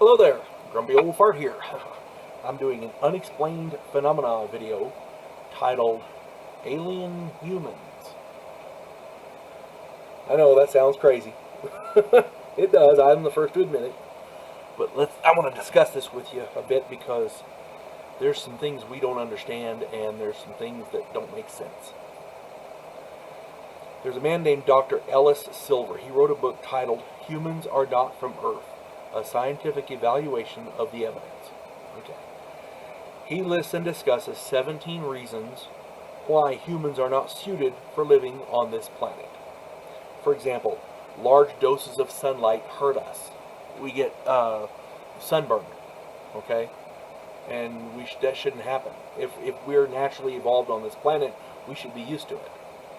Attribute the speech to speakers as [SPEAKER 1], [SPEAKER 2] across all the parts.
[SPEAKER 1] Hello there, Grumpy Old Fart here. I'm doing an unexplained phenomena video titled Alien Humans. I know that sounds crazy. It does, I'm the first to admit it. But I want to discuss this with you a bit because there's some things we don't understand and there's some things that don't make sense. There's a man named Dr. Ellis Silver. He wrote a book titled Humans Are Not From Earth, a scientific evaluation of the evidence. Okay. He lists and discusses 17 reasons why humans are not suited for living on this planet. For example, large doses of sunlight hurt us. We get sunburn, okay? And that shouldn't happen. If we're naturally evolved on this planet, we should be used to it,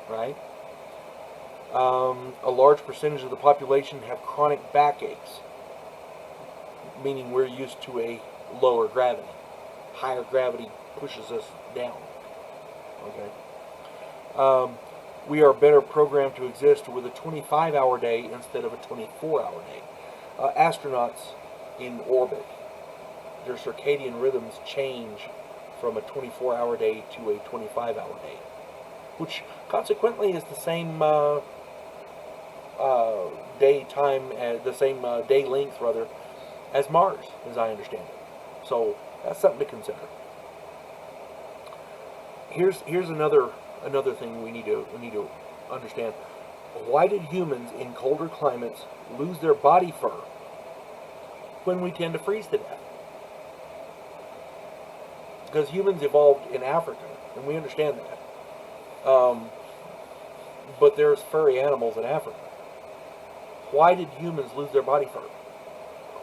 [SPEAKER 1] right? A large percentage of the population have chronic backaches, meaning we're used to a lower gravity. Higher gravity pushes us down. Okay. We are better programmed to exist with a 25-hour day instead of a 24-hour day. Astronauts in orbit, their circadian rhythms change from a 24-hour day to a 25-hour day, which consequently is the same day length rather as Mars, as I understand it. So that's something to consider. Here's another thing we need to understand. Why did humans in colder climates lose their body fur when we tend to freeze to death? Because humans evolved in Africa, and we understand that. But there's furry animals in Africa. Why did humans lose their body fur?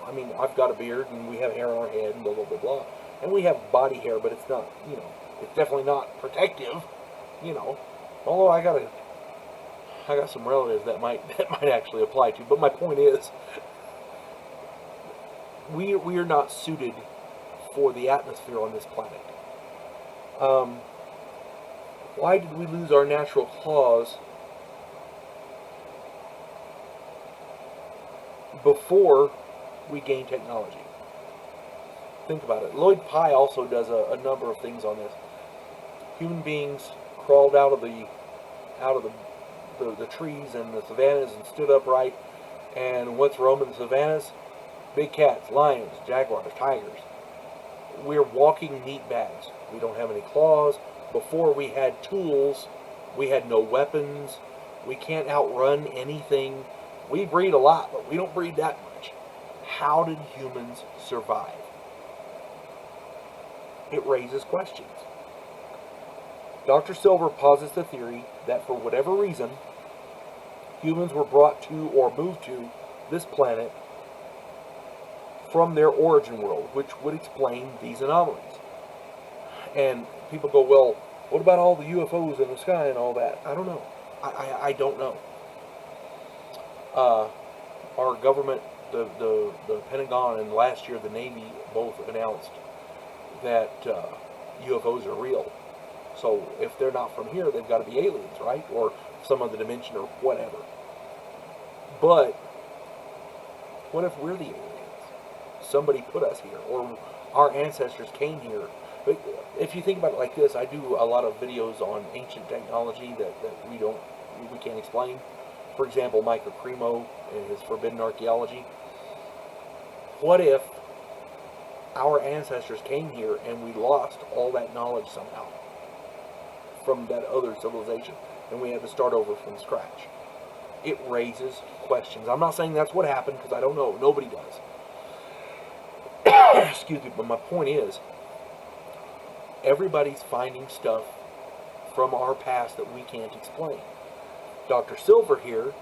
[SPEAKER 1] I mean, I've got a beard, and we have hair on our head, and blah, blah, blah, blah. And we have body hair, but it's not, it's definitely not protective, Although I got some relatives that might actually apply to. But my point is, we are not suited for the atmosphere on this planet. Why did we lose our natural claws before we gained technology? Think about it. Lloyd Pye also does a number of things on this. Human beings crawled out of the trees and the savannas and stood upright. And what's roaming the savannas? Big cats, lions, jaguars, tigers. We're walking meat bags. We don't have any claws. Before we had tools, we had no weapons. We can't outrun anything. We breed a lot, but we don't breed that much. How did humans survive? It raises questions. Dr. Silver posits the theory that for whatever reason, humans were brought to or moved to this planet from their origin world, which would explain these anomalies. And people go, well, what about all the UFOs in the sky and all that? I don't know. I don't know. Our government, the Pentagon, and last year the Navy both announced that UFOs are real. So if they're not from here, they've got to be aliens, right? Or some other dimension or whatever. But what if we're the aliens? Somebody put us here, or our ancestors came here. But if you think about it like this, I do a lot of videos on ancient technology that we can't explain. For example, Michael Cremo and his Forbidden Archaeology. What if our ancestors came here and we lost all that knowledge somehow from that other civilization and we had to start over from scratch? It raises questions. I'm not saying that's what happened because I don't know. Nobody does. Excuse me, but my point is, everybody's finding stuff from our past that we can't explain. Dr. Silver here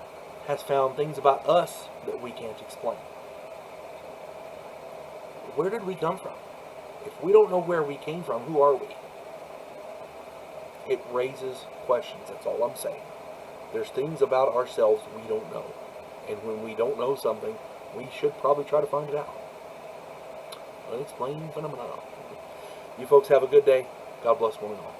[SPEAKER 1] has found things about us that we can't explain. Where did we come from? If we don't know where we came from, who are we? It raises questions, that's all I'm saying. There's things about ourselves we don't know. And when we don't know something, we should probably try to find it out. Unexplained phenomena. You folks have a good day. God bless one and all.